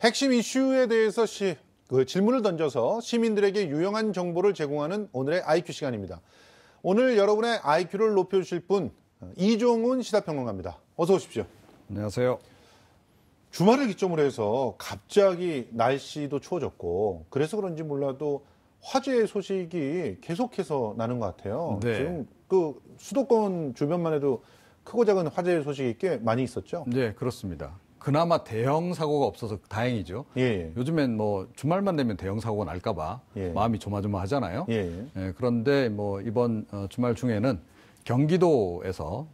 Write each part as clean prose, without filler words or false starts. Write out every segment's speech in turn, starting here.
핵심 이슈에 대해서 질문을 던져서 시민들에게 유용한 정보를 제공하는 오늘의 IQ 시간입니다. 오늘 여러분의 IQ를 높여주실 분 이종훈 시사평론가입니다. 어서 오십시오. 안녕하세요. 주말을 기점으로 해서 갑자기 날씨도 추워졌고 그래서 그런지 몰라도 화재 소식이 계속해서 나는 것 같아요. 네. 지금 그 수도권 주변만 해도 크고 작은 화재 소식이 꽤 많이 있었죠? 네, 그렇습니다. 그나마 대형 사고가 없어서 다행이죠. 예. 요즘엔 뭐 주말만 되면 대형 사고가 날까봐 마음이 조마조마하잖아요. 예. 그런데 뭐 이번 주말 중에는 경기도에서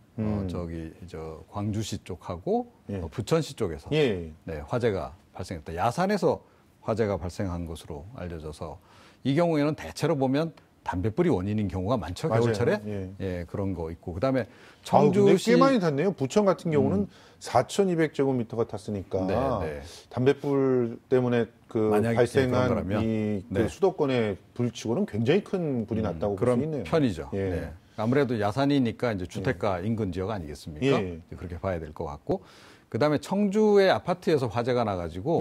광주시 쪽하고 부천시 쪽에서 화재가 발생했다. 야산에서 화재가 발생한 것으로 알려져서 이 경우에는 대체로 보면 담뱃불이 원인인 경우가 많죠. 맞아요. 겨울철에 그런 거 있고 그다음에 청주시 꽤 많이 탔네요. 부천 같은 경우는 4,200제곱미터가 탔으니까 담뱃불 때문에 그 발생한 그 수도권의 불치고는 굉장히 큰 불이 났다고 볼 수 있네요. 그런 편이죠. 아무래도 야산이니까 이제 주택가 인근 지역 아니겠습니까? 그렇게 봐야 될 것 같고 그다음에 청주의 아파트에서 화재가 나가지고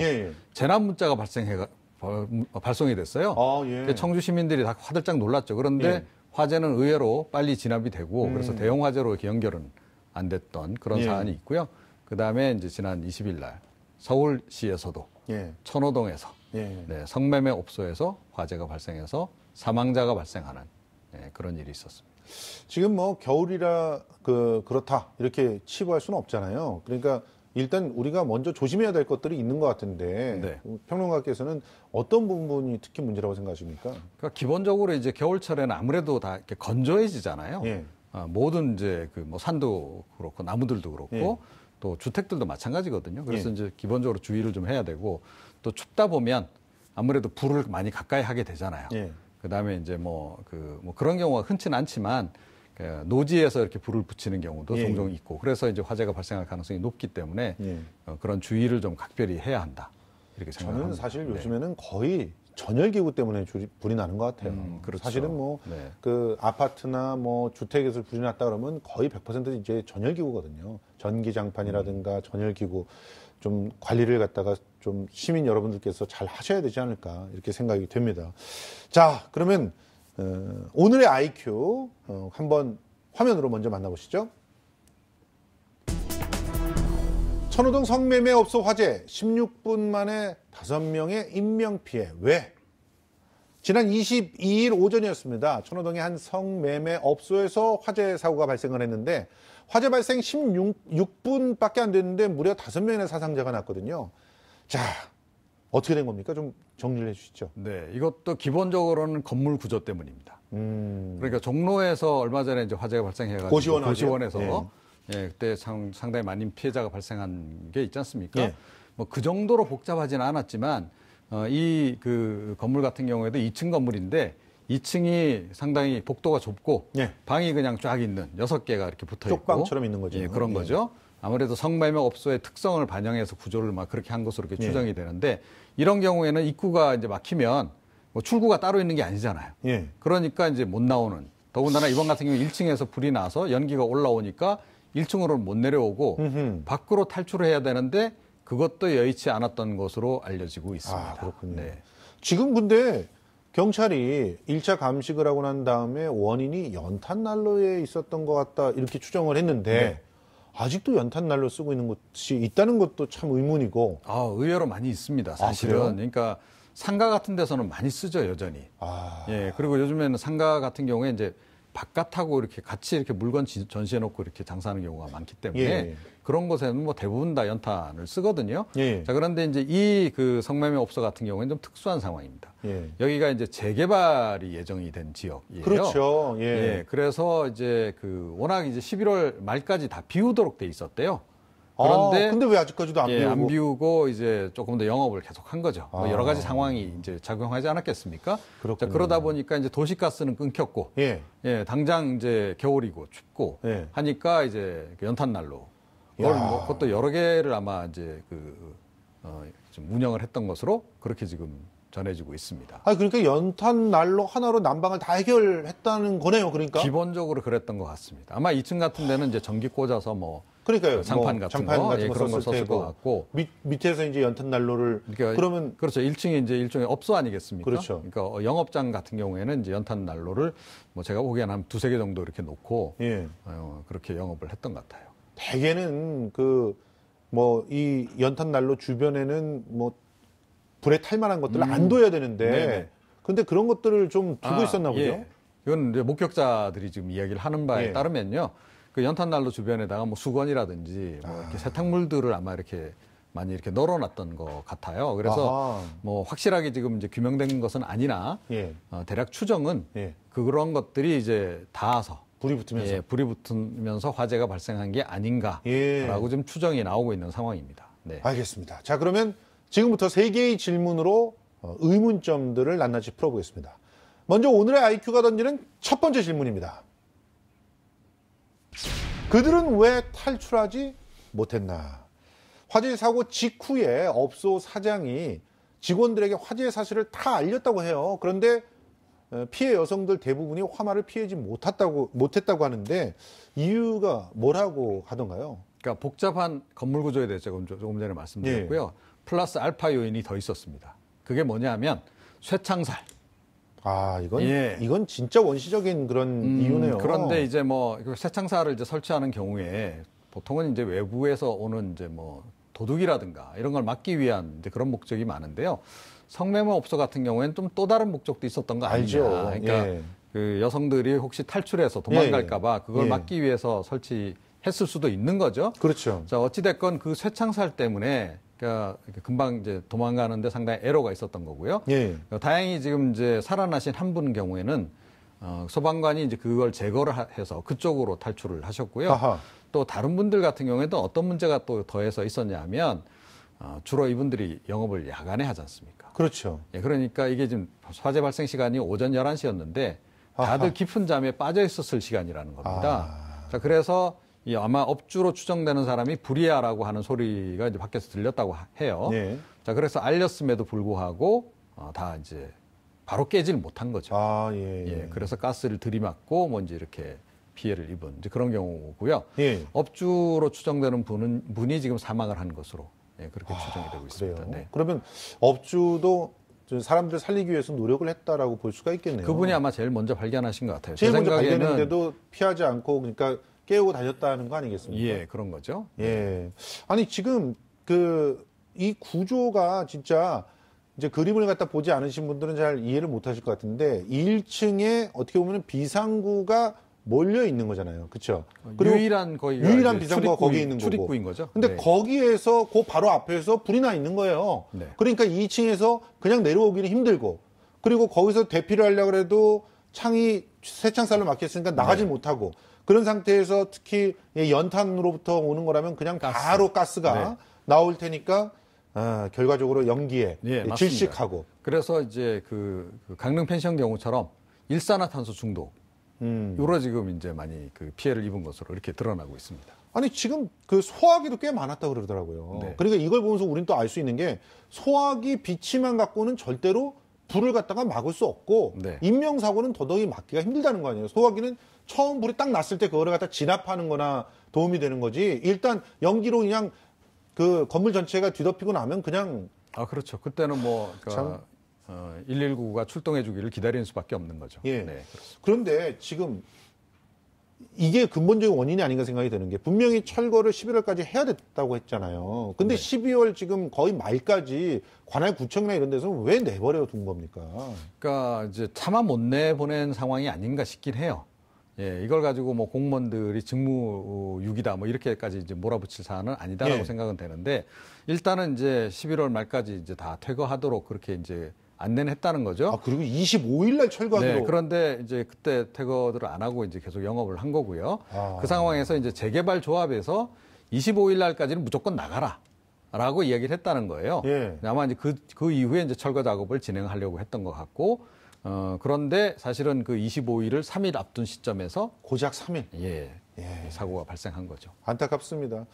재난 문자가 발송이 됐어요. 청주 시민들이 다 화들짝 놀랐죠. 그런데 화재는 의외로 빨리 진압이 되고 그래서 대형 화재로 이렇게 연결은 안 됐던 그런 사안이 있고요. 그다음에 이제 지난 20일 날 서울시에서도 천호동에서 성매매 업소에서 화재가 발생해서 사망자가 발생하는 그런 일이 있었습니다. 지금 뭐 겨울이라 그렇다 이렇게 치부할 수는 없잖아요. 그러니까 일단 우리가 먼저 조심해야 될 것들이 있는 것 같은데 평론가께서는 어떤 부분이 특히 문제라고 생각하십니까? 그러니까 기본적으로 이제 겨울철에는 아무래도 다 이렇게 건조해지잖아요. 모든 이제 뭐 산도 그렇고 나무들도 그렇고 또 주택들도 마찬가지거든요. 그래서 이제 기본적으로 주의를 좀 해야 되고 또 춥다 보면 아무래도 불을 많이 가까이 하게 되잖아요. 그다음에 이제 뭐 그런 경우가 흔치는 않지만 노지에서 이렇게 불을 붙이는 경우도 종종 있고 그래서 이제 화재가 발생할 가능성이 높기 때문에 그런 주의를 좀 각별히 해야 한다 이렇게 생각합니다. 저는 사실 요즘에는 거의 전열기구 때문에 불이 나는 것 같아요. 그렇죠. 사실은 뭐 그 아파트나 뭐 주택에서 불이 났다 그러면 거의 100% 이제 전열기구거든요. 전기장판이라든가 전열기구 좀 관리를 갖다가 좀 시민 여러분들께서 잘 하셔야 되지 않을까 이렇게 생각이 됩니다. 자, 그러면 오늘의 IQ 한번 화면으로 먼저 만나보시죠. 천호동 성매매 업소 화재 16분 만에 5명의 인명피해. 왜? 지난 22일 오전이었습니다. 천호동의 한 성매매 업소에서 화재 사고가 발생을 했는데 화재 발생 16분밖에 안 됐는데 무려 5명의 사상자가 났거든요. 자, 어떻게 된 겁니까? 좀 정리를 해주시죠. 네, 이것도 기본적으로는 건물 구조 때문입니다. 그러니까 종로에서 얼마 전에 이제 화재가 발생해가지고 고시원에서 그때 상당히 많은 피해자가 발생한 게 있지 않습니까? 뭐 그 정도로 복잡하지는 않았지만 이 그 건물 같은 경우에도 2층 건물인데 2층이 상당히 복도가 좁고 방이 그냥 쫙 있는 6개가 이렇게 붙어 있고 쪽방처럼 있는 거죠. 그런 거죠. 아무래도 성매매 업소의 특성을 반영해서 구조를 막 그렇게 한 것으로 이렇게 추정이 되는데 이런 경우에는 입구가 이제 막히면 뭐 출구가 따로 있는 게 아니잖아요. 그러니까 이제 못 나오는. 더군다나 이번 같은 경우 1층에서 불이 나서 연기가 올라오니까 1층으로는 못 내려오고 밖으로 탈출을 해야 되는데 그것도 여의치 않았던 것으로 알려지고 있습니다. 그렇군요. 지금 근데 경찰이 1차 감식을 하고 난 다음에 원인이 연탄 난로에 있었던 것 같다 이렇게 추정을 했는데 아직도 연탄 난로 쓰고 있는 곳이 있다는 것도 참 의문이고. 의외로 많이 있습니다. 사실은. 그러니까 상가 같은 데서는 많이 쓰죠, 여전히. 그리고 요즘에는 상가 같은 경우에 이제 바깥하고 이렇게 같이 이렇게 물건 전시해 놓고 이렇게 장사하는 경우가 많기 때문에 그런 곳에는 뭐 대부분 다 연탄을 쓰거든요. 자, 그런데 이제 이 그 성매매 업소 같은 경우에는 좀 특수한 상황입니다. 여기가 이제 재개발이 예정이 된 지역이에요. 그렇죠. 그래서 이제 워낙 이제 11월 말까지 다 비우도록 돼 있었대요. 그런데 근데 왜 아직까지도 안 비우고 이제 조금 더 영업을 계속 한 거죠. 뭐 여러 가지 상황이 이제 작용하지 않았겠습니까? 자, 그러다 보니까 이제 도시가스는 끊겼고, 당장 이제 겨울이고 춥고 하니까 이제 연탄 난로, 그것도 여러 개를 아마 이제 좀 운영을 했던 것으로 그렇게 지금 전해지고 있습니다. 그러니까 연탄 난로 하나로 난방을 다 해결했다는 거네요, 그러니까? 기본적으로 그랬던 것 같습니다. 아마 2층 같은 데는 이제 전기 꽂아서 뭐 그러니까요. 장판 같은 거, 예, 그런 걸 썼을 것 같고 밑에서 이제 연탄 난로를 그러면 그렇죠. 1층이 이제 일종의 업소 아니겠습니까? 그렇죠. 그러니까 영업장 같은 경우에는 이제 연탄 난로를 뭐 제가 보기에는 한 2-3개 정도 이렇게 놓고 예. 그렇게 영업을 했던 것 같아요. 대개는 뭐 이 연탄 난로 주변에는 뭐 불에 탈 만한 것들을 안 둬야 되는데 네네. 근데 그런 것들을 좀 두고 있었나 보죠. 예. 이건 이제 목격자들이 지금 이야기를 하는 바에 따르면요. 그 연탄 난로 주변에다가 뭐 수건이라든지 뭐 이렇게 세탁물들을 아마 이렇게 많이 이렇게 널어놨던 것 같아요. 그래서 뭐 확실하게 지금 이제 규명된 것은 아니나 대략 추정은 그런 것들이 이제 닿아서 불이 붙으면서 화재가 발생한 게 아닌가라고 좀 추정이 나오고 있는 상황입니다. 네. 알겠습니다. 자, 그러면 지금부터 3개의 질문으로 의문점들을 낱낱이 풀어보겠습니다. 먼저 오늘의 IQ가 던지는 첫 번째 질문입니다. 그들은 왜 탈출하지 못했나? 화재 사고 직후에 업소 사장이 직원들에게 화재 사실을 다 알렸다고 해요. 그런데 피해 여성들 대부분이 화마를 피하지 못했다고 하는데 이유가 뭐라고 하던가요? 그러니까 복잡한 건물 구조에 대해서 조금 전에 말씀드렸고요. 플러스 알파 요인이 더 있었습니다. 그게 뭐냐면 쇠창살. 이건 진짜 원시적인 그런 이유네요. 그런데 이제 뭐 쇠창살을 이제 설치하는 경우에 보통은 이제 외부에서 오는 이제 뭐 도둑이라든가 이런 걸 막기 위한 이제 그런 목적이 많은데요. 성매매 업소 같은 경우에는 좀 또 다른 목적도 있었던 거 아니냐. 그러니까 그 여성들이 혹시 탈출해서 도망갈까봐 그걸 막기 위해서 설치했을 수도 있는 거죠. 그렇죠. 자, 어찌됐건 그 쇠창살 때문에 그러니까 금방 이제 도망가는데 상당히 애로가 있었던 거고요. 다행히 지금 이제 살아나신 한 분 경우에는 소방관이 이제 그걸 제거를 해서 그쪽으로 탈출을 하셨고요. 또 다른 분들 같은 경우에도 어떤 문제가 또 더해서 있었냐면 주로 이분들이 영업을 야간에 하지 않습니까? 그렇죠. 예, 그러니까 이게 지금 화재 발생 시간이 오전 11시였는데 다들 깊은 잠에 빠져 있었을 시간이라는 겁니다. 자, 그래서 아마 업주로 추정되는 사람이 불이야라고 하는 소리가 이제 밖에서 들렸다고 해요. 자, 그래서 알렸음에도 불구하고 다 이제 바로 깨지를 못한 거죠. 그래서 가스를 들이맞고 뭐 이제 이렇게 피해를 입은 이제 그런 경우고요. 업주로 추정되는 분이 지금 사망을 한 것으로 그렇게 추정이 되고 있습니다. 네. 그러면 업주도 사람들 살리기 위해서 노력을 했다라고 볼 수가 있겠네요. 그분이 아마 제일 먼저 발견하신 것 같아요. 제일 먼저 발견했는데도 피하지 않고 그러니까 깨우고 다녔다는 거 아니겠습니까? 예, 그런 거죠. 아니 지금 이 구조가 진짜 이제 그림을 갖다 보지 않으신 분들은 잘 이해를 못 하실 것 같은데 1층에 어떻게 보면 비상구가 몰려 있는 거잖아요. 그렇죠? 유일한 비상구가 거기 있는 거고. 출입구인 거죠. 근데 거기에서 그 바로 앞에서 불이 나 있는 거예요. 그러니까 2층에서 그냥 내려오기는 힘들고 그리고 거기서 대피를 하려고 해도 창이 쇠창살로 막혔으니까 나가지 못하고 그런 상태에서 특히 연탄으로부터 오는 거라면 그냥 바로 가스가 나올 테니까 결과적으로 연기에 질식하고. 그래서 이제 그 강릉 펜션 경우처럼 일산화탄소 중독. 요로 지금 이제 많이 그 피해를 입은 것으로 이렇게 드러나고 있습니다. 아니 지금 그 소화기도 꽤 많았다고 그러더라고요. 그러니까 이걸 보면서 우리는 또 알 수 있는 게 소화기 비치만 갖고는 절대로 불을 갖다가 막을 수 없고 인명사고는 더더욱 막기가 힘들다는 거 아니에요. 소화기는 처음 불이 딱 났을 때 그거를 갖다 진압하는 거나 도움이 되는 거지. 일단 연기로 그냥 그 건물 전체가 뒤덮이고 나면 그냥 그렇죠. 그때는 뭐 119가 출동해 주기를 기다리는 수밖에 없는 거죠. 그런데 지금 이게 근본적인 원인이 아닌가 생각이 드는 게 분명히 철거를 11월까지 해야 됐다고 했잖아요. 근데 12월 지금 거의 말까지 관할구청이나 이런 데서는 왜 내버려 둔 겁니까? 그러니까 이제 차마 못 내보낸 상황이 아닌가 싶긴 해요. 이걸 가지고 뭐 공무원들이 직무유기다 뭐 이렇게까지 이제 몰아붙일 사안은 아니다라고 생각은 되는데 일단은 이제 11월 말까지 이제 다 퇴거하도록 그렇게 이제 안내는 했다는 거죠. 그리고 25일 날 철거하기로. 그런데 이제 그때 퇴거들을 안 하고 이제 계속 영업을 한 거고요. 그 상황에서 이제 재개발 조합에서 25일 날까지는 무조건 나가라라고 이야기를 했다는 거예요. 아마 이제 그 이후에 이제 철거 작업을 진행하려고 했던 것 같고, 그런데 사실은 그 25일을 3일 앞둔 시점에서 고작 3일. 사고가 발생한 거죠. 안타깝습니다.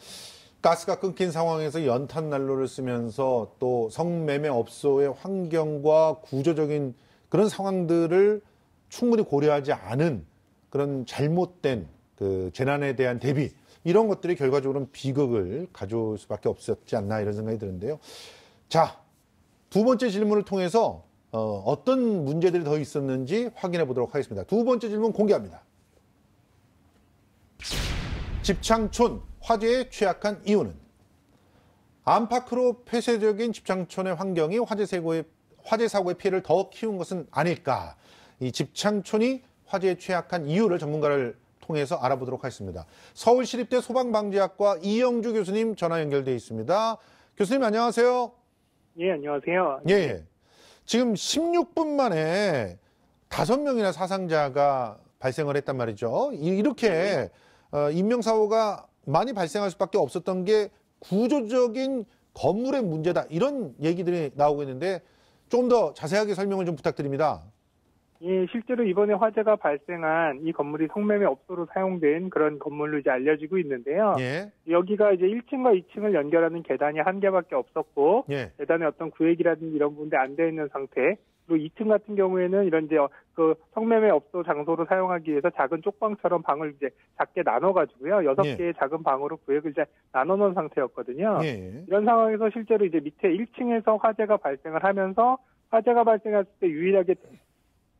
가스가 끊긴 상황에서 연탄 난로를 쓰면서 또 성매매 업소의 환경과 구조적인 그런 상황들을 충분히 고려하지 않은 그런 잘못된 그 재난에 대한 대비 이런 것들이 결과적으로는 비극을 가져올 수밖에 없었지 않나 이런 생각이 드는데요. 자, 두 번째 질문을 통해서 어떤 문제들이 더 있었는지 확인해 보도록 하겠습니다. 두 번째 질문 공개합니다. 집창촌 화재에 취약한 이유는? 안팎으로 폐쇄적인 집창촌의 환경이 화재 사고의 피해를 더 키운 것은 아닐까? 이 집창촌이 화재에 취약한 이유를 전문가를 통해서 알아보도록 하겠습니다. 서울시립대 소방방지학과 이영주 교수님 전화 연결돼 있습니다. 교수님 안녕하세요. 예, 안녕하세요. 예. 지금 16분 만에 5명이나 사상자가 발생을 했단 말이죠. 이렇게 인명사고가 많이 발생할 수밖에 없었던 게 구조적인 건물의 문제다. 이런 얘기들이 나오고 있는데 좀 더 자세하게 설명을 좀 부탁드립니다. 예, 실제로 이번에 화재가 발생한 이 건물이 성매매 업소로 사용된 그런 건물로 이제 알려지고 있는데요. 예. 여기가 이제 1층과 2층을 연결하는 계단이 한 개밖에 없었고, 예. 계단에 어떤 구획이라든지 이런 부분들이 안 되어 있는 상태. 그리고 2층 같은 경우에는 이런 이제 그 성매매 업소 장소로 사용하기 위해서 작은 쪽방처럼 방을 이제 작게 나눠가지고요. 6개의 작은 방으로 구획을 이제 나눠놓은 상태였거든요. 예. 이런 상황에서 실제로 이제 밑에 1층에서 화재가 발생을 하면서 화재가 발생했을 때 유일하게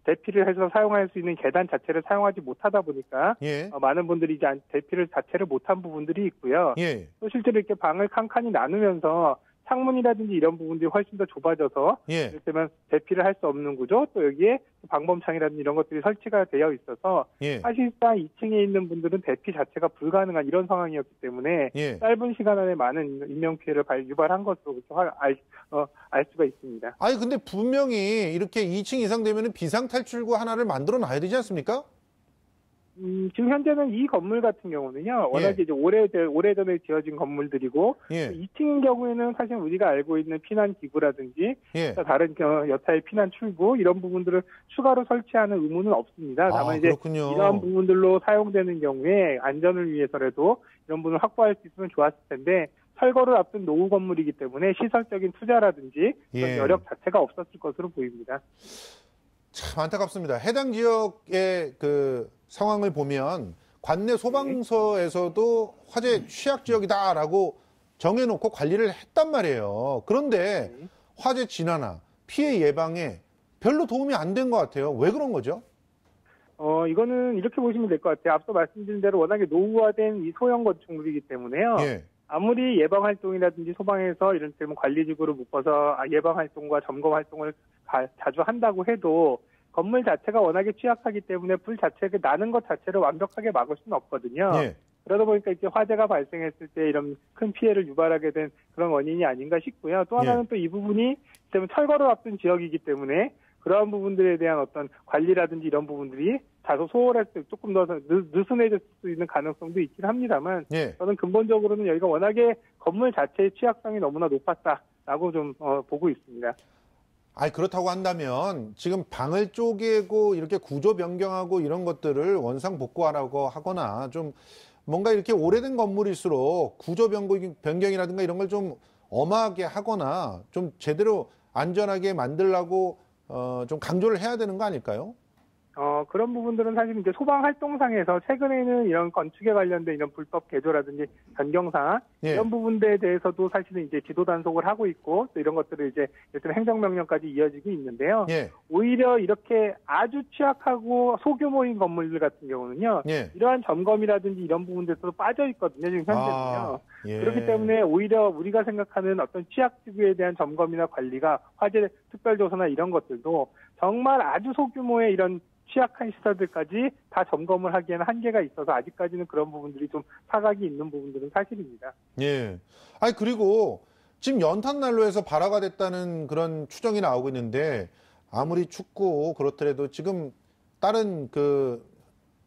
대피를 해서 사용할 수 있는 계단 자체를 사용하지 못하다 보니까 예. 많은 분들이 이제 대피를 자체를 못한 부분들이 있고요. 예. 또 실제로 이렇게 방을 칸칸이 나누면서 창문이라든지 이런 부분들이 훨씬 더 좁아져서 예. 이를테면 대피를 할 수 없는 구조, 또 여기에 방범창이라든지 이런 것들이 설치가 되어 있어서 예. 사실상 2층에 있는 분들은 대피 자체가 불가능한 이런 상황이었기 때문에 예. 짧은 시간 안에 많은 인명피해를 유발한 것으로 알 수가 있습니다. 아니 근데 분명히 이렇게 2층 이상 되면 비상탈출구 하나를 만들어 놔야 되지 않습니까? 지금 현재는 이 건물 같은 경우는요, 워낙에 이제 오래전에 지어진 건물들이고, 예. 2층인 경우에는 사실 우리가 알고 있는 피난 기구라든지, 예. 다른 여타의 피난 출구, 이런 부분들을 추가로 설치하는 의무는 없습니다. 다만 이제 그렇군요. 이러한 부분들로 사용되는 경우에 안전을 위해서라도 이런 부분을 확보할 수 있으면 좋았을 텐데, 철거를 앞둔 노후 건물이기 때문에 시설적인 투자라든지 예. 여력 자체가 없었을 것으로 보입니다. 참 안타깝습니다. 해당 지역의 그 상황을 보면 관내 소방서에서도 화재 취약 지역이다라고 정해놓고 관리를 했단 말이에요. 그런데 화재 진화나 피해 예방에 별로 도움이 안 된 것 같아요. 왜 그런 거죠? 이거는 이렇게 보시면 될 것 같아요. 앞서 말씀드린 대로 워낙에 노후화된 이 소형 건축물이기 때문에요. 예. 아무리 예방 활동이라든지 소방에서 이런 때문에 관리직으로 묶어서 예방 활동과 점검 활동을 자주 한다고 해도 건물 자체가 워낙에 취약하기 때문에 불 자체가 나는 것 자체를 완벽하게 막을 수는 없거든요. 예. 그러다 보니까 이제 화재가 발생했을 때 이런 큰 피해를 유발하게 된 그런 원인이 아닌가 싶고요. 또 하나는 또 이 부분이 철거를 앞둔 지역이기 때문에 그러한 부분들에 대한 어떤 관리라든지 이런 부분들이 다소 소홀할 때 조금 더 느슨해질 수 있는 가능성도 있긴 합니다만 예. 저는 근본적으로는 여기가 워낙에 건물 자체의 취약성이 너무나 높았다라고 좀 보고 있습니다. 아니 그렇다고 한다면 지금 방을 쪼개고 이렇게 구조 변경하고 이런 것들을 원상복구하라고 하거나 좀 뭔가 이렇게 오래된 건물일수록 구조 변경이라든가 이런 걸 좀 엄하게 하거나 좀 제대로 안전하게 만들라고 좀 강조를 해야 되는 거 아닐까요? 그런 부분들은 사실 이제 소방 활동상에서 최근에는 이런 건축에 관련된 이런 불법 개조라든지 변경사항 이런 부분들에 대해서도 사실은 이제 지도 단속을 하고 있고 또 이런 것들을 이제 일단 행정명령까지 이어지고 있는데요. 오히려 이렇게 아주 취약하고 소규모인 건물들 같은 경우는요. 이러한 점검이라든지 이런 부분들도 빠져 있거든요. 지금 현재는요. 그렇기 때문에 오히려 우리가 생각하는 어떤 취약지구에 대한 점검이나 관리가 화재 특별조사나 이런 것들도 정말 아주 소규모의 이런 취약한 시설들까지 다 점검을 하기에는 한계가 있어서 아직까지는 그런 부분들이 좀 사각이 있는 부분들은 사실입니다. 예. 아니 그리고 지금 연탄난로에서 발화가 됐다는 그런 추정이 나오고 있는데 아무리 춥고 그렇더라도 지금 다른 그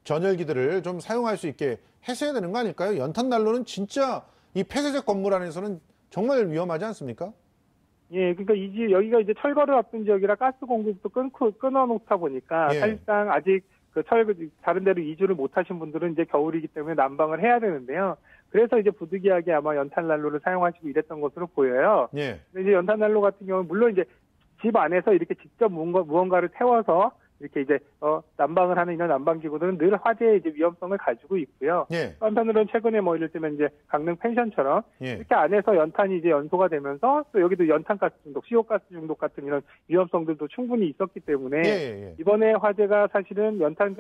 전열기들을 좀 사용할 수 있게 했어야 되는 거 아닐까요? 연탄난로는 진짜 이 폐쇄적 건물 안에서는 정말 위험하지 않습니까? 예, 그러니까 여기가 이제 철거를 앞둔 지역이라 가스 공급도 끊어놓다 보니까 사실상 아직 다른 데로 이주를 못하신 분들은 이제 겨울이기 때문에 난방을 해야 되는데요. 그래서 이제 부득이하게 아마 연탄난로를 사용하시고 이랬던 것으로 보여요. 근데 이제 연탄난로 같은 경우는 물론 이제 집 안에서 이렇게 직접 무언가를 태워서 이렇게 이제 난방을 하는 이런 난방기구들은 늘 화재의 이제 위험성을 가지고 있고요. 예. 한편으로는 최근에 뭐 예를 들면 이제 강릉 펜션처럼 예. 이렇게 안에서 연탄이 이제 연소가 되면서 또 여기도 연탄가스 중독, CO 가스 중독 같은 이런 위험성들도 충분히 있었기 때문에 예. 이번에 화재가 사실은 연탄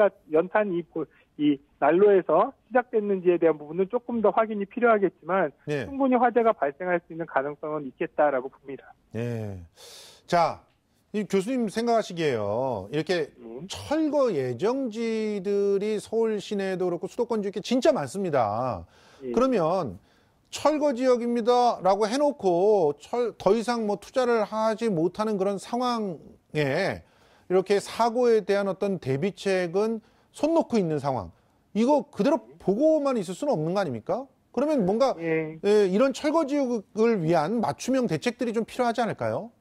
이 난로에서 시작됐는지에 대한 부분은 조금 더 확인이 필요하겠지만 예. 충분히 화재가 발생할 수 있는 가능성은 있겠다라고 봅니다. 예. 자, 이 교수님 생각하시기에요. 이렇게 철거 예정지들이 서울 시내에도 그렇고 수도권 지역에 진짜 많습니다. 예. 그러면 철거 지역입니다라고 해놓고 더 이상 뭐 투자를 하지 못하는 그런 상황에 이렇게 사고에 대한 어떤 대비책은 손 놓고 있는 상황. 이거 그대로 보고만 있을 수는 없는 거 아닙니까? 그러면 뭔가 이런 철거 지역을 위한 맞춤형 대책들이 좀 필요하지 않을까요?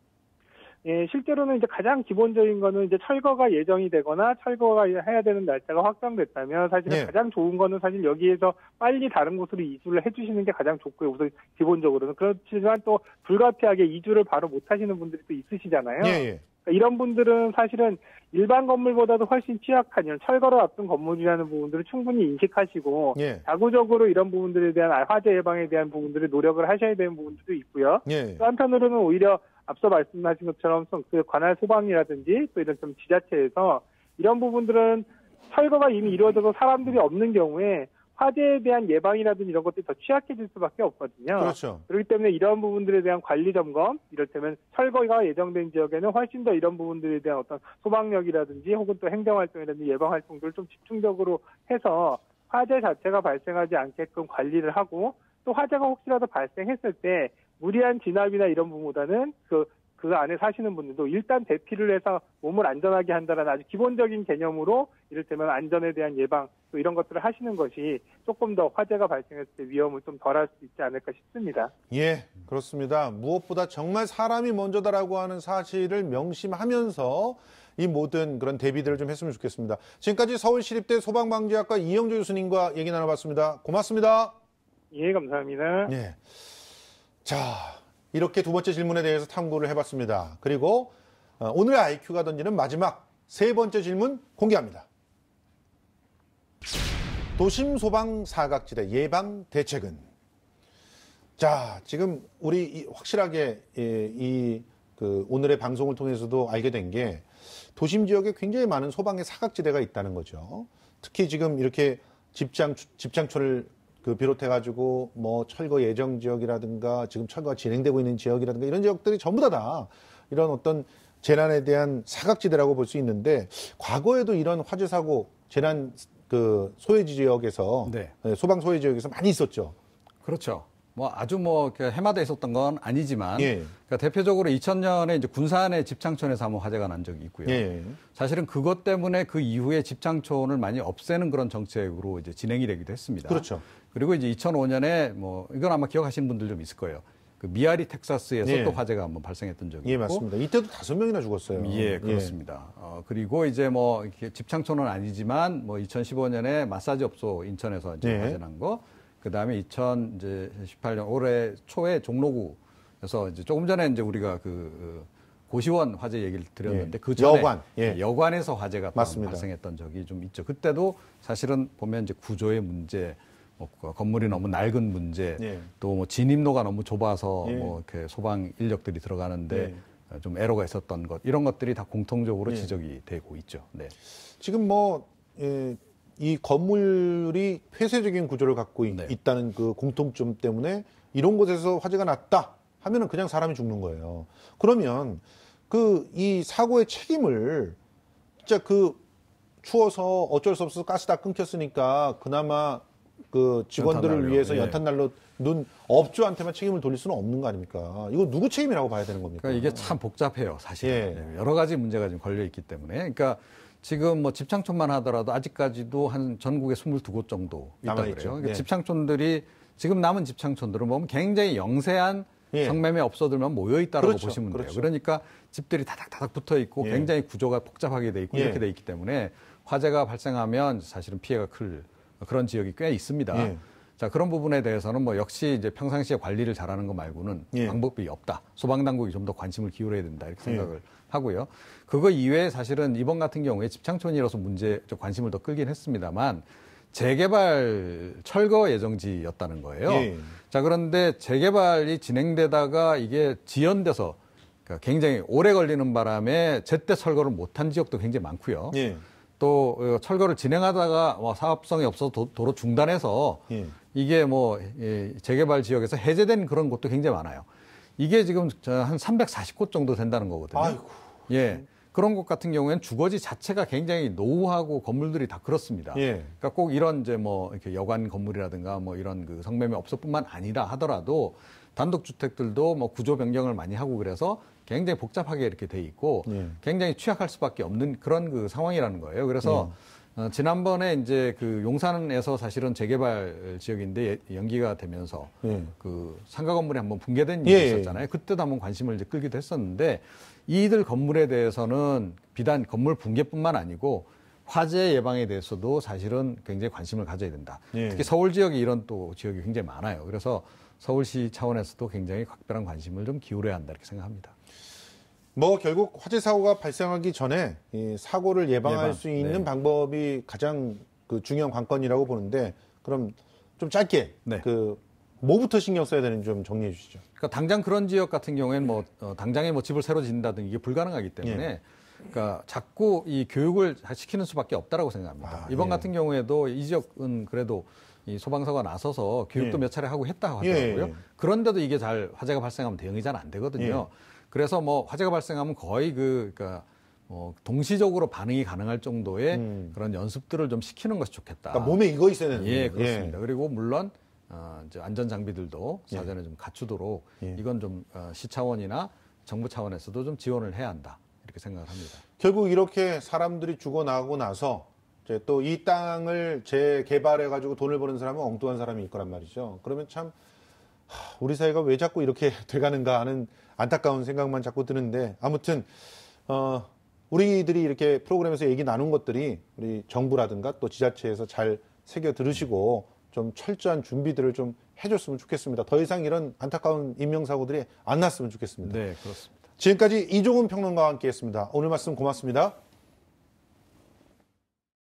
예, 실제로는 이제 가장 기본적인 거는 이제 철거가 예정이 되거나 철거가 해야 되는 날짜가 확정됐다면 사실은 가장 좋은 거는 사실 여기에서 빨리 다른 곳으로 이주를 해주시는 게 가장 좋고요. 우선 기본적으로는. 그렇지만 또 불가피하게 이주를 바로 못 하시는 분들이 또 있으시잖아요. 예. 이런 분들은 사실은 일반 건물보다도 훨씬 취약한 이런 철거를 앞둔 건물이라는 부분들을 충분히 인식하시고 자구적으로 이런 부분들에 대한 화재 예방에 대한 부분들을 노력을 하셔야 되는 부분들도 있고요. 또 한편으로는 오히려 앞서 말씀하신 것처럼 그 관할 소방이라든지 또 이런 좀 지자체에서 이런 부분들은 철거가 이미 이루어져서 사람들이 없는 경우에 화재에 대한 예방이라든지 이런 것들이 더 취약해질 수밖에 없거든요. 그렇죠. 그렇기 때문에 이런 부분들에 대한 관리 점검, 이를테면 철거가 예정된 지역에는 훨씬 더 이런 부분들에 대한 어떤 소방력이라든지 혹은 또 행정활동이라든지 예방활동들을 좀 집중적으로 해서 화재 자체가 발생하지 않게끔 관리를 하고 또 화재가 혹시라도 발생했을 때 무리한 진압이나 이런 부분보다는 그 안에 사시는 분들도 일단 대피를 해서 몸을 안전하게 한다는 아주 기본적인 개념으로 이를테면 안전에 대한 예방 또 이런 것들을 하시는 것이 조금 더 화재가 발생했을 때 위험을 좀 덜할 수 있지 않을까 싶습니다. 예, 그렇습니다. 무엇보다 정말 사람이 먼저다라고 하는 사실을 명심하면서 이 모든 그런 대비들을 좀 했으면 좋겠습니다. 지금까지 서울시립대 소방방지학과 이영조 교수님과 얘기 나눠봤습니다. 고맙습니다. 예, 감사합니다. 예. 자, 이렇게 두 번째 질문에 대해서 탐구를 해봤습니다. 그리고 오늘의 IQ가 던지는 마지막 세 번째 질문 공개합니다. 도심 소방 사각지대 예방 대책은? 자, 지금 우리 확실하게 오늘의 방송을 통해서도 알게 된 게 도심 지역에 굉장히 많은 소방의 사각지대가 있다는 거죠. 특히 지금 이렇게 집장촌을 비롯해가지고 뭐 철거 예정 지역이라든가 지금 철거가 진행되고 있는 지역이라든가 이런 지역들이 전부 다 이런 어떤 재난에 대한 사각지대라고 볼 수 있는데 과거에도 이런 화재 사고 재난 소외지 지역에서 소방 소외 지역에서 많이 있었죠. 그렇죠. 뭐 아주 해마다 있었던 건 아니지만 그러니까 대표적으로 2000년에 이제 군산의 집창촌에서 한번 화재가 난 적이 있고요. 사실은 그것 때문에 그 이후에 집창촌을 많이 없애는 그런 정책으로 이제 진행이 되기도 했습니다. 그렇죠. 그리고 이제 2005년에 이건 아마 기억하시는 분들 좀 있을 거예요. 그 미아리 텍사스에서 또 화재가 한번 발생했던 적이 있고. 예, 맞습니다. 이때도 5명이나 죽었어요. 예, 그렇습니다. 그리고 이제 이렇게 집창촌은 아니지만 2015년에 마사지 업소 인천에서 이제 화재 난 거. 그다음에 2018년 올해 초에 종로구에서 이제 조금 전에 이제 우리가 고시원 화재 얘기를 드렸는데 그 전에 여관에서 화재가 발생했던 적이 좀 있죠. 그때도 사실은 보면 이제 구조의 문제, 건물이 너무 낡은 문제, 또 진입로가 너무 좁아서 이렇게 소방 인력들이 들어가는데 좀 애로가 있었던 것, 이런 것들이 다 공통적으로 지적이 되고 있죠. 네. 지금 이 건물이 폐쇄적인 구조를 갖고 있다는 그 공통점 때문에 이런 곳에서 화재가 났다 하면은 그냥 사람이 죽는 거예요. 그러면 이 사고의 책임을 진짜 추워서 어쩔 수 없어서 가스 다 끊겼으니까 그나마 직원들을 위해서 연탄난로 눈 업주한테만 책임을 돌릴 수는 없는 거 아닙니까? 이거 누구 책임이라고 봐야 되는 겁니까? 그러니까 이게 참 복잡해요, 사실. 여러 가지 문제가 지금 걸려 있기 때문에. 그러니까 지금 집창촌만 하더라도 아직까지도 한 전국에 22곳 정도 있다고 그래요. 그러니까 집창촌들이 지금 남은 집창촌들은 보면 굉장히 영세한 성매매 업소들만 모여 있다라고 보시면 돼요. 그러니까 집들이 다닥다닥 붙어 있고 굉장히 구조가 복잡하게 돼 있고 이렇게 돼 있기 때문에 화재가 발생하면 사실은 피해가 클 그런 지역이 꽤 있습니다. 자, 그런 부분에 대해서는 뭐 역시 이제 평상시에 관리를 잘하는 거 말고는 예. 방법이 없다. 소방당국이 좀 더 관심을 기울여야 된다. 이렇게 생각을 하고요. 그거 이외에 사실은 이번 같은 경우에 집창촌이라서 관심을 더 끌긴 했습니다만 재개발 철거 예정지였다는 거예요. 예. 자, 그런데 재개발이 진행되다가 이게 지연돼서 그러니까 굉장히 오래 걸리는 바람에 제때 철거를 못한 지역도 굉장히 많고요. 예. 또 철거를 진행하다가 사업성이 없어서 도로 중단해서 예. 이게 재개발 지역에서 해제된 그런 곳도 굉장히 많아요. 이게 지금 한 340곳 정도 된다는 거거든요. 아이고. 예. 그런 곳 같은 경우에는 주거지 자체가 굉장히 노후하고 건물들이 다 그렇습니다. 예. 그러니까 꼭 이런 이렇게 여관 건물이라든가 이런 그 성매매 업소뿐만 아니라 하더라도 단독주택들도 구조 변경을 많이 하고 그래서 굉장히 복잡하게 이렇게 돼 있고 예. 굉장히 취약할 수밖에 없는 그런 그 상황이라는 거예요. 그래서 지난번에 이제 그 용산에서 사실은 재개발 지역인데 연기가 되면서 그 상가 건물이 한번 붕괴된 일이 있었잖아요. 그때도 한번 관심을 이제 끌기도 했었는데 이들 건물에 대해서는 비단 건물 붕괴뿐만 아니고 화재 예방에 대해서도 사실은 굉장히 관심을 가져야 된다. 특히 서울 지역이 이런 또 지역이 굉장히 많아요. 그래서 서울시 차원에서도 굉장히 각별한 관심을 좀 기울여야 한다 이렇게 생각합니다. 결국 화재 사고가 발생하기 전에 이 사고를 예방할 수 있는 방법이 가장 그 중요한 관건이라고 보는데 그럼 좀 짧게 뭐부터 신경 써야 되는지 좀 정리해 주시죠. 그러니까 당장 그런 지역 같은 경우에는 당장에 집을 새로 짓는다든지 이게 불가능하기 때문에 그러니까 자꾸 이 교육을 시키는 수밖에 없다라고 생각합니다. 이번 같은 경우에도 이 지역은 그래도 이 소방서가 나서서 교육도 몇 차례 하고 했다고 하더라고요. 그런데도 이게 화재가 발생하면 대응이 잘 안 되거든요. 그래서 화재가 발생하면 거의 그러니까 동시적으로 반응이 가능할 정도의 그런 연습들을 좀 시키는 것이 좋겠다. 그러니까 몸에 익어 있어야 되는 거예요. 예, 그렇습니다. 그리고 물론 이제 안전 장비들도 사전에 좀 갖추도록 이건 좀 시 차원이나 정부 차원에서도 좀 지원을 해야 한다. 이렇게 생각을 합니다. 결국 이렇게 사람들이 죽어나고 나서 이제 또 이 땅을 재개발해 가지고 돈을 버는 사람은 엉뚱한 사람이 있거란 말이죠. 그러면 참 우리 사회가 왜 자꾸 이렇게 돼가는가 하는 안타까운 생각만 자꾸 드는데 아무튼 우리들이 이렇게 프로그램에서 얘기 나눈 것들이 우리 정부라든가 또 지자체에서 잘 새겨 들으시고 좀 철저한 준비들을 좀 해줬으면 좋겠습니다. 더 이상 이런 안타까운 인명사고들이 안 났으면 좋겠습니다. 네, 그렇습니다. 지금까지 이종훈 평론가와 함께했습니다. 오늘 말씀 고맙습니다.